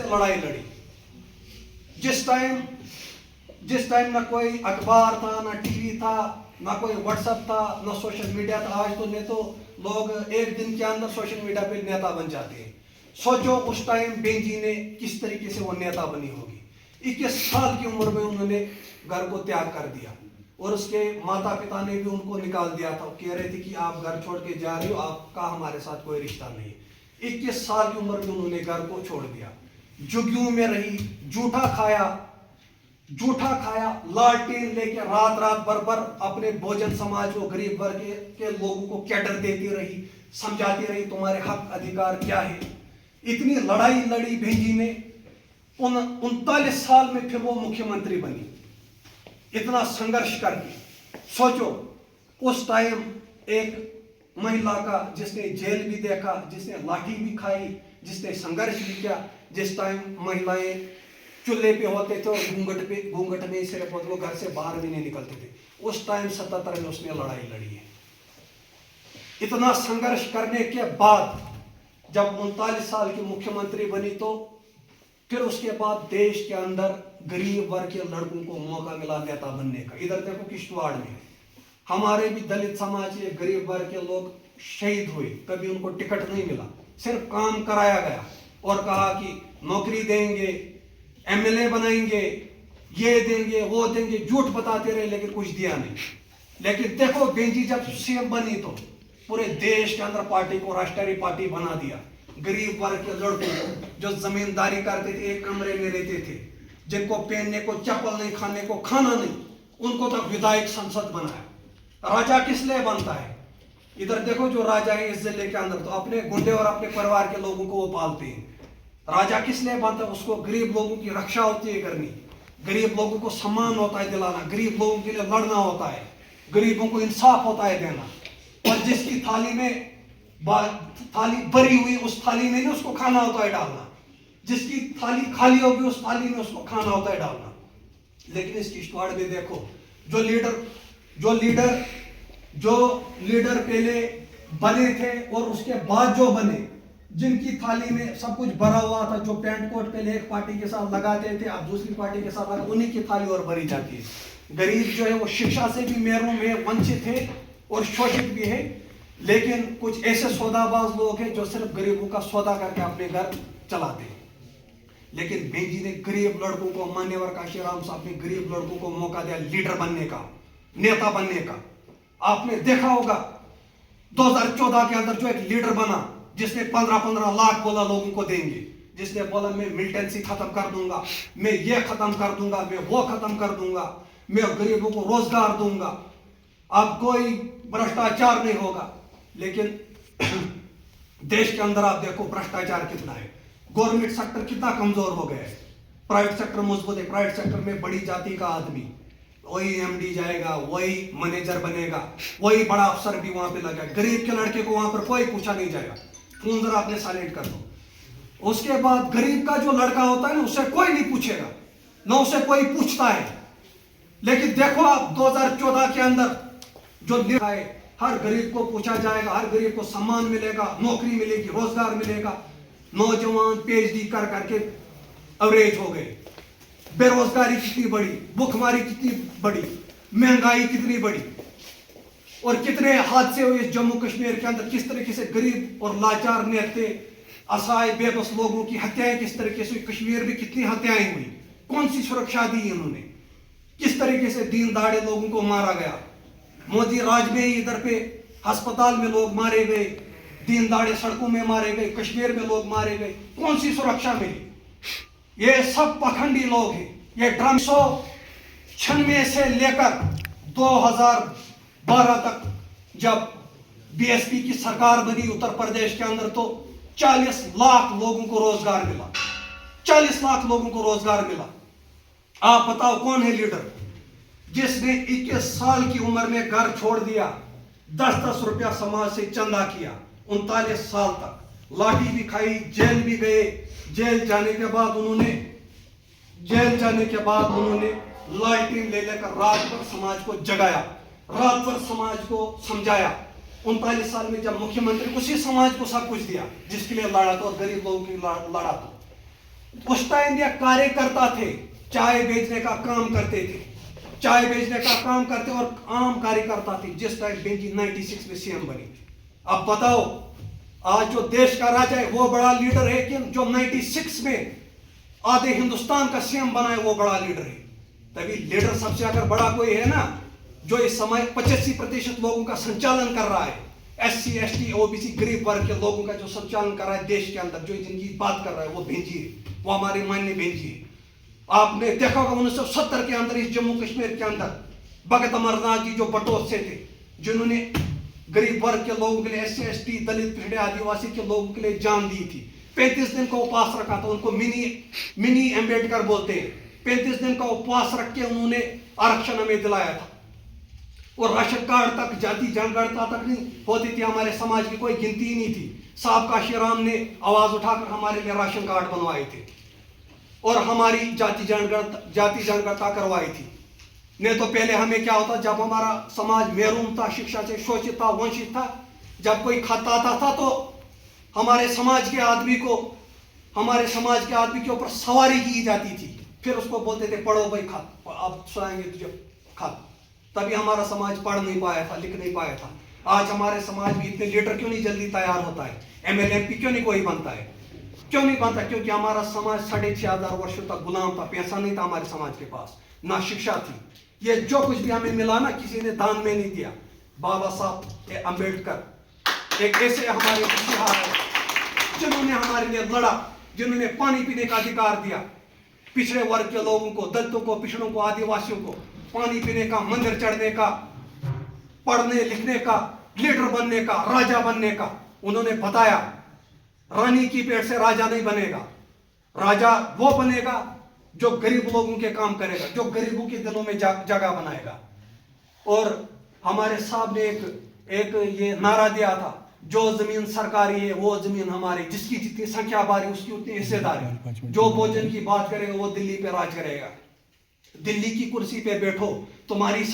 से लड़ाई लड़ी। जिस टाइम ना कोई अखबार था, ना टीवी था, ना कोई व्हाट्सएप था, ना सोशल मीडिया था। आज तो नहीं तो लोग एक दिन के अंदर सोशल मीडिया पे नेता बन जाते हैं। सोचो उस टाइम बेंजी ने किस तरीके से वो नेता बनी होगी। 21 साल की उम्र में उन्होंने घर को त्याग कर दिया और उसके माता पिता ने भी उनको निकाल दिया था। कह रहे थे कि आप घर छोड़ के जा रहे हो, आपका हमारे साथ कोई रिश्ता नहीं है। 21 साल की उम्र में उन्होंने घर को छोड़ दिया, झुग्गियों में रही, जूठा खाया, लालटेन लेके रात भर अपने भोजन समाज को, गरीब वर्ग के लोगों को कैडर देती रही, समझाती रही तुम्हारे हक अधिकार क्या है। इतनी लड़ाई लड़ी बेंजी ने। 39 साल में फिर वो मुख्यमंत्री बनी, इतना संघर्ष करके। सोचो उस टाइम एक महिला का जिसने जेल भी देखा, जिसने लाठी भी खाई, जिसने संघर्ष भी किया। जिस टाइम महिलाएं चूल्हे पे होते थे और घूंघट में सिर्फ वो घर से बाहर भी नहीं निकलते थे, उस टाइम 77 में उसने लड़ाई लड़ी है। इतना संघर्ष करने के बाद जब 39 साल की मुख्यमंत्री बनी तो फिर उसके बाद देश के अंदर गरीब वर्ग के लड़कों को मौका मिला नेता बनने का। इधर देखो किश्तवाड़ में हमारे भी दलित समाज के गरीब वर्ग के लोग शहीद हुए, कभी उनको टिकट नहीं मिला, सिर्फ काम कराया गया और कहा कि नौकरी देंगे, एमएलए बनाएंगे, ये देंगे वो देंगे, झूठ बताते रहे लेकिन कुछ दिया नहीं। लेकिन देखो बेंजी जब सीएम बनी तो पूरे देश के अंदर पार्टी को राष्ट्रीय पार्टी बना दिया। गरीब वर्ग के लड़कों को जो जमींदारी करते थे, एक कमरे में रहते थे, जिनको पहनने को चप्पल नहीं, खाने को खाना नहीं, उनको तो विधायक संसद बनाया। राजा किस लिए बनता है? इधर देखो जो राजा है इस जिले के अंदर तो अपने गुंडे और अपने परिवार के लोगों को वो पालते हैं। राजा किस लिए बनता है? उसको गरीब लोगों की रक्षा होती है करनी, गरीब लोगों को सम्मान होता है दिलाना, गरीब लोगों के लिए लड़ना होता है, गरीबों को इंसाफ होता है देना। और जिसकी थाली भरी हुई उस थाली में उसको खाना होता है डालना, जिसकी थाली खाली होगी उस थाली में उसको खाना होता है डालना। लेकिन इस किश्तवाड़ में देखो जो लीडर पहले बने थे और उसके बाद जो बने, जिनकी थाली में सब कुछ भरा हुआ था, जो पैंट कोट पहले एक पार्टी के साथ लगाते थे अब दूसरी पार्टी के साथ लगा, उन्हीं की थाली और भरी जाती है। गरीब जो है वो शिक्षा से भी महरूम है, वंचित है और शोषित भी है। लेकिन कुछ ऐसे सौदाबाज लोग हैं जो सिर्फ गरीबों का सौदा करके अपने घर चलाते हैं। लेकिन बेंजी ने गरीब लड़कों को, मान्यवर काशीराम साहब ने गरीब लड़कों को मौका दिया लीडर बनने का, नेता बनने का। आपने देखा होगा 2014 के अंदर जो एक लीडर बना जिसने 15-15 लाख बोला लोगों को देंगे, जिसने बोला मैं मिलिटेंसी खत्म कर दूंगा, मैं ये खत्म कर दूंगा, मैं वो खत्म कर दूंगा, मैं गरीबों को रोजगार दूंगा, अब कोई भ्रष्टाचार नहीं होगा। लेकिन देश के अंदर आप देखो भ्रष्टाचार कितना है, गवर्नमेंट सेक्टर कितना कमजोर हो गया है, प्राइवेट सेक्टर मजबूत है। प्राइवेट सेक्टर में बड़ी जाति का आदमी वही एमडी जाएगा, वही मैनेजर बनेगा, वही बड़ा अफसर भी वहां पे लगा। गरीब के लड़के को वहां पर कोई पूछा नहीं जाएगा, फोन जरा आपने साइलेंट कर दो। उसके बाद गरीब का जो लड़का होता है ना उसे कोई नहीं पूछेगा, ना उसे कोई पूछता है। लेकिन देखो आप 2014 के अंदर जो लिखा है, हर गरीब को पूछा जाएगा, हर गरीब को सम्मान मिलेगा, नौकरी मिलेगी, रोजगार मिलेगा। नौजवान पीएचडी कर करके अवरेज हो गए, बेरोजगारी कितनी बड़ी, भूखमरी कितनी बड़ी, महंगाई कितनी बड़ी, और कितने हादसे हुए जम्मू कश्मीर के अंदर, किस तरीके से गरीब और लाचार नेते, असहाय बेबस लोगों की हत्याएं किस तरीके से, कश्मीर में कितनी हत्याएं हुई, कौन सी सुरक्षा दी इन्होंने, किस तरीके से दीन दाड़े लोगों को मारा गया। मोदी राज में ही इधर पे अस्पताल में लोग मारे गए, दीन दाड़े सड़कों में मारे गए, कश्मीर में लोग मारे गए, कौन सी सुरक्षा मिली? ये सब पखंडी लोग हैं। ये ड्रम 1996 से लेकर 2012 तक जब बीएसपी की सरकार बनी उत्तर प्रदेश के अंदर तो 40 लाख लोगों को रोजगार मिला, 40 लाख लोगों को रोजगार मिला। आप बताओ कौन है लीडर जिसने 21 साल की उम्र में घर छोड़ दिया, 10-10 रुपया समाज से चंदा किया, 39 साल तक लाठी भी खाई, जेल भी गए। जेल जाने के बाद उन्होंने लालटेन ले लेकर रात भर समाज को जगाया, रात भर समाज को समझाया। 39 साल में जब मुख्यमंत्री उसी समाज को सब कुछ दिया जिसके लिए लड़ा था और गरीब लोगों की लड़ा था। उस टाइम ये कार्यकर्ता थे, चाय बेचने का काम करते थे, चाय बेचने का काम करते और आम कार्यकर्ता थे जिस टाइम बेंजी 96 में सीएम बनी। अब बताओ आज जो देश का राजा है वो बड़ा लीडर है कि जो 96 में आधे हिंदुस्तान का सीएम बना है वो बड़ा लीडर है? तभी लीडर सबसे अगर बड़ा कोई है ना, जो इस समय 85% लोगों का संचालन कर रहा है, SC ST OBC गरीब वर्ग के लोगों का जो संचालन कर रहा है देश के अंदर, जो जिनकी बात कर रहा है वो बेंजी है, वो हमारे माननीय बेंजी है। आपने देखा होगा 1970 के अंदर इस जम्मू कश्मीर के अंदर भगत अमरनाथ जी जो बटोत से थे, जिन्होंने गरीब वर्ग के लोगों के लिए, SC ST दलित पिछड़े आदिवासी के लोगों के लिए जान दी थी। 35 दिन का उपवास रखा था, उनको मिनी अम्बेडकर बोलते हैं। 35 दिन का उपवास रख के उन्होंने आरक्षण हमें दिलाया था और राशन कार्ड तक, जाति जनगणना तक नहीं होती थी, हमारे समाज की कोई गिनती ही नहीं थी। साहब काशीराम ने आवाज उठाकर हमारे लिए राशन कार्ड बनवाए थे और हमारी जाति जनगणना करवाई थी। नहीं तो पहले हमें क्या होता, जब हमारा समाज महरूम था, शिक्षा से शोषित था, वंचित था, जब कोई खत आता था तो हमारे समाज के आदमी के ऊपर सवारी की जाती थी, फिर उसको बोलते थे पढ़ो भाई खत, अब सुनाएंगे तुझे खत। तभी हमारा समाज पढ़ नहीं पाया था, लिख नहीं पाया था। आज हमारे समाज में इतने लीडर क्यों नहीं जल्दी तैयार होता है, MLA MP क्यों नहीं कोई बनता है, क्यों नहीं बनता? क्योंकि हमारा समाज 6500 वर्षों तक गुलाम था, पैसा नहीं था हमारे समाज के पास, ना शिक्षा थी। ये जो कुछ भी हमें मिला ना, किसी ने दान में नहीं दिया। बाबा साहब अम्बेडकर एक ऐसे हमारे है जिन्होंने हमारे लिए लड़ा, जिन्होंने पानी पीने का अधिकार दिया, पिछड़े वर्ग के लोगों को, दलितों को, पिछड़ों को, आदिवासियों को पानी पीने का, मंदिर चढ़ने का, पढ़ने लिखने का, लीडर बनने का, राजा बनने का। उन्होंने बताया रानी की पेट से राजा नहीं बनेगा, राजा वो बनेगा जो गरीब लोगों के काम करेगा, जो गरीबों के दिलों में जगह बनाएगा। और हमारे साहब ने एक ये नारा दिया था, जो जमीन सरकारी है वो जमीन हमारी, जिसकी जितनी संख्या बारी उसकी उतनी हिस्सेदारी, जो भोजन की बात करेगा वो दिल्ली पे राज करेगा। दिल्ली की कुर्सी पे बैठो, तुम्हारी